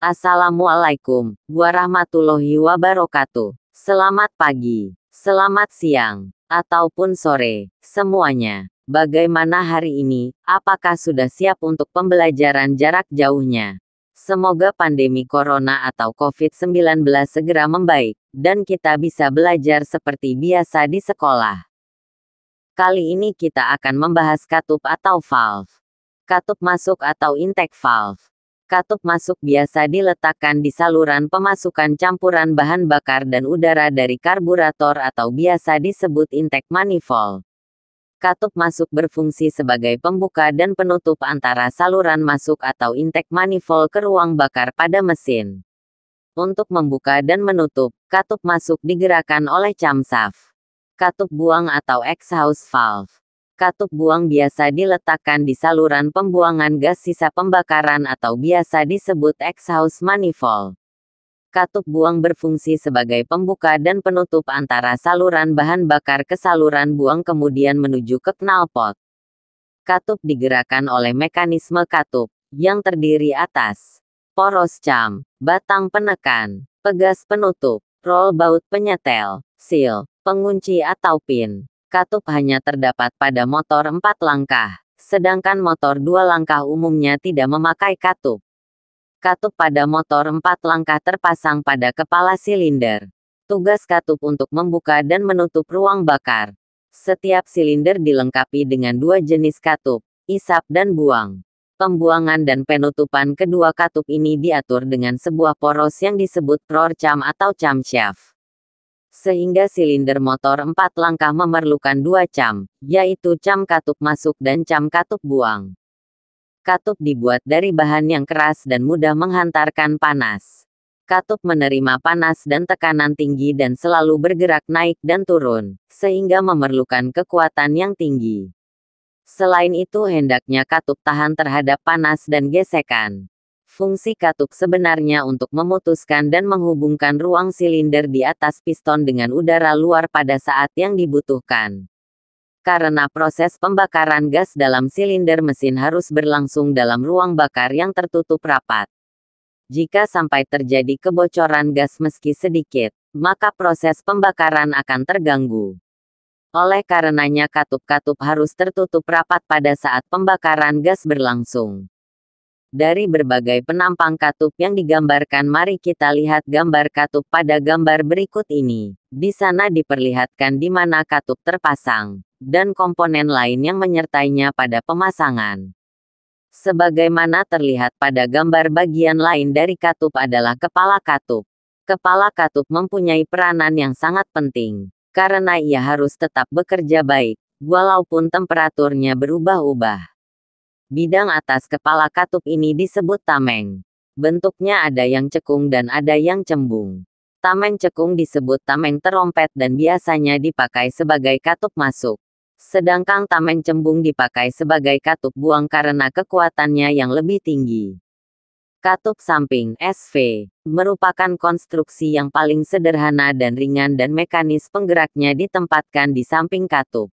Assalamualaikum warahmatullahi wabarakatuh. Selamat pagi, selamat siang, ataupun sore, semuanya. Bagaimana hari ini? Apakah sudah siap untuk pembelajaran jarak jauhnya? Semoga pandemi corona atau COVID-19 segera membaik, dan kita bisa belajar seperti biasa di sekolah. Kali ini kita akan membahas katup atau valve. Katup masuk atau intake valve. Katup masuk biasa diletakkan di saluran pemasukan campuran bahan bakar dan udara dari karburator atau biasa disebut intake manifold. Katup masuk berfungsi sebagai pembuka dan penutup antara saluran masuk atau intake manifold ke ruang bakar pada mesin. Untuk membuka dan menutup, katup masuk digerakkan oleh camshaft. Katup buang atau exhaust valve. Katup buang biasa diletakkan di saluran pembuangan gas sisa pembakaran atau biasa disebut exhaust manifold. Katup buang berfungsi sebagai pembuka dan penutup antara saluran bahan bakar ke saluran buang kemudian menuju ke knalpot. Katup digerakkan oleh mekanisme katup, yang terdiri atas poros cam, batang penekan, pegas penutup, roll baut penyetel, seal, pengunci atau pin. Katup hanya terdapat pada motor 4 langkah, sedangkan motor 2 langkah umumnya tidak memakai katup. Katup pada motor 4 langkah terpasang pada kepala silinder. Tugas katup untuk membuka dan menutup ruang bakar. Setiap silinder dilengkapi dengan 2 jenis katup, isap dan buang. Pembuangan dan penutupan kedua katup ini diatur dengan sebuah poros yang disebut roller cam atau camshaft. Sehingga silinder motor 4 langkah memerlukan 2 cam, yaitu cam katup masuk dan cam katup buang. Katup dibuat dari bahan yang keras dan mudah menghantarkan panas. Katup menerima panas dan tekanan tinggi dan selalu bergerak naik dan turun, sehingga memerlukan kekuatan yang tinggi. Selain itu hendaknya katup tahan terhadap panas dan gesekan. Fungsi katup sebenarnya untuk memutuskan dan menghubungkan ruang silinder di atas piston dengan udara luar pada saat yang dibutuhkan. Karena proses pembakaran gas dalam silinder mesin harus berlangsung dalam ruang bakar yang tertutup rapat. Jika sampai terjadi kebocoran gas meski sedikit, maka proses pembakaran akan terganggu. Oleh karenanya katup-katup harus tertutup rapat pada saat pembakaran gas berlangsung. Dari berbagai penampang katup yang digambarkan, mari kita lihat gambar katup pada gambar berikut ini. Di sana diperlihatkan di mana katup terpasang, dan komponen lain yang menyertainya pada pemasangan. Sebagaimana terlihat pada gambar, bagian lain dari katup adalah kepala katup. Kepala katup mempunyai peranan yang sangat penting, karena ia harus tetap bekerja baik, walaupun temperaturnya berubah-ubah. Bidang atas kepala katup ini disebut tameng. Bentuknya ada yang cekung dan ada yang cembung. Tameng cekung disebut tameng terompet dan biasanya dipakai sebagai katup masuk. Sedangkan tameng cembung dipakai sebagai katup buang karena kekuatannya yang lebih tinggi. Katup samping SV merupakan konstruksi yang paling sederhana dan ringan dan mekanis penggeraknya ditempatkan di samping katup.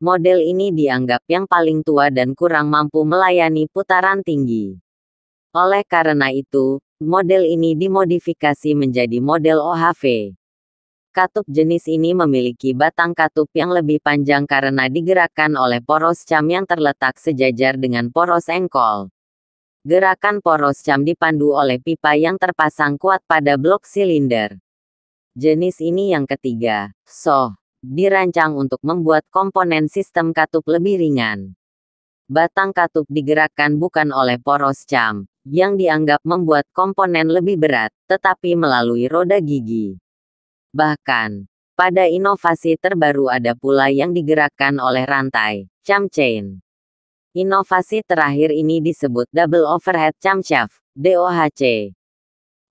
Model ini dianggap yang paling tua dan kurang mampu melayani putaran tinggi. Oleh karena itu, model ini dimodifikasi menjadi model OHV. Katup jenis ini memiliki batang katup yang lebih panjang karena digerakkan oleh poros cam yang terletak sejajar dengan poros engkol. Gerakan poros cam dipandu oleh pipa yang terpasang kuat pada blok silinder. Jenis ini yang ketiga, dirancang untuk membuat komponen sistem katup lebih ringan. Batang katup digerakkan bukan oleh poros cam, yang dianggap membuat komponen lebih berat, tetapi melalui roda gigi. Bahkan, pada inovasi terbaru ada pula yang digerakkan oleh rantai, cam chain. Inovasi terakhir ini disebut Double Overhead Camshaft, DOHC.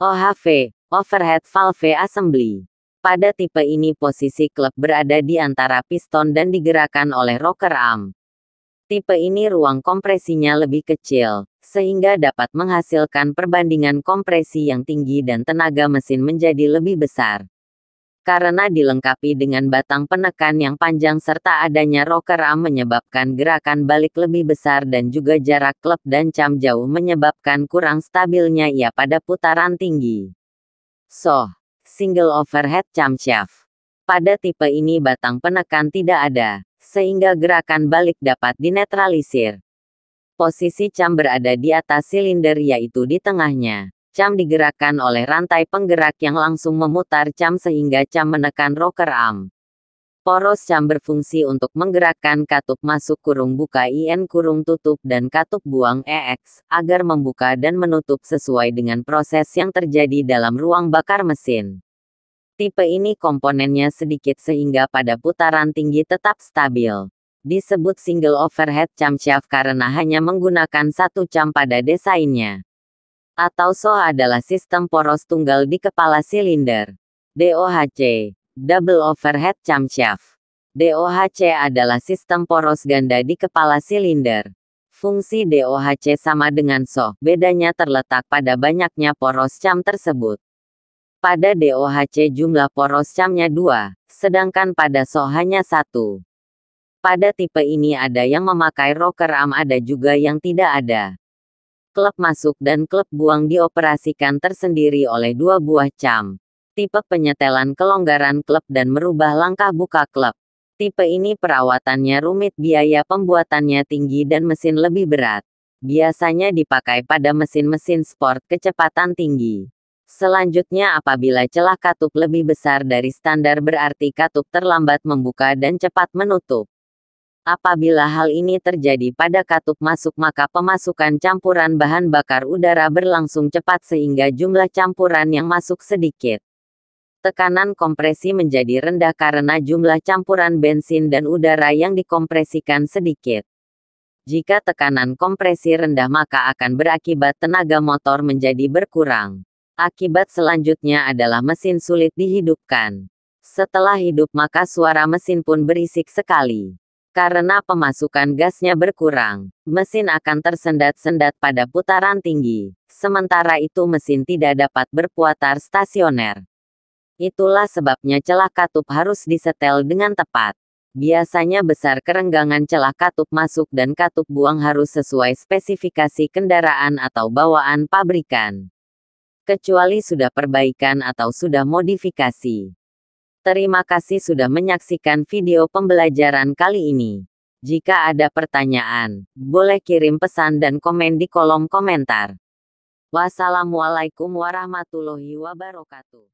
OHV, Overhead Valve Assembly. Pada tipe ini posisi klep berada di antara piston dan digerakkan oleh rocker arm. Tipe ini ruang kompresinya lebih kecil, sehingga dapat menghasilkan perbandingan kompresi yang tinggi dan tenaga mesin menjadi lebih besar. Karena dilengkapi dengan batang penekan yang panjang serta adanya rocker arm menyebabkan gerakan balik lebih besar dan juga jarak klep dan cam jauh menyebabkan kurang stabilnya ia pada putaran tinggi. Single overhead camshaft. Pada tipe ini batang penekan tidak ada, sehingga gerakan balik dapat dinetralisir. Posisi cam berada di atas silinder yaitu di tengahnya. Cam digerakkan oleh rantai penggerak yang langsung memutar cam sehingga cam menekan rocker arm. Poros cam berfungsi untuk menggerakkan katup masuk kurung buka IN kurung tutup dan katup buang EX, agar membuka dan menutup sesuai dengan proses yang terjadi dalam ruang bakar mesin. Tipe ini komponennya sedikit sehingga pada putaran tinggi tetap stabil. Disebut single overhead camshaft karena hanya menggunakan satu cam pada desainnya. Atau adalah sistem poros tunggal di kepala silinder. DOHC, Double Overhead Camshaft. DOHC adalah sistem poros ganda di kepala silinder. Fungsi DOHC sama dengan bedanya terletak pada banyaknya poros cam tersebut. Pada DOHC jumlah poros camnya 2, sedangkan pada hanya 1. Pada tipe ini ada yang memakai rocker arm, ada juga yang tidak ada. Klep masuk dan klep buang dioperasikan tersendiri oleh 2 buah cam. Tipe penyetelan kelonggaran klep dan merubah langkah buka klep. Tipe ini perawatannya rumit, biaya pembuatannya tinggi dan mesin lebih berat. Biasanya dipakai pada mesin-mesin sport kecepatan tinggi. Selanjutnya apabila celah katup lebih besar dari standar berarti katup terlambat membuka dan cepat menutup. Apabila hal ini terjadi pada katup masuk maka pemasukan campuran bahan bakar udara berlangsung cepat sehingga jumlah campuran yang masuk sedikit. Tekanan kompresi menjadi rendah karena jumlah campuran bensin dan udara yang dikompresikan sedikit. Jika tekanan kompresi rendah maka akan berakibat tenaga motor menjadi berkurang. Akibat selanjutnya adalah mesin sulit dihidupkan. Setelah hidup maka suara mesin pun berisik sekali. Karena pemasukan gasnya berkurang, mesin akan tersendat-sendat pada putaran tinggi. Sementara itu mesin tidak dapat berputar stasioner. Itulah sebabnya celah katup harus disetel dengan tepat. Biasanya besar kerenggangan celah katup masuk dan katup buang harus sesuai spesifikasi kendaraan atau bawaan pabrikan. Kecuali sudah perbaikan atau sudah modifikasi. Terima kasih sudah menyaksikan video pembelajaran kali ini. Jika ada pertanyaan, boleh kirim pesan dan komen di kolom komentar. Wassalamualaikum warahmatullahi wabarakatuh.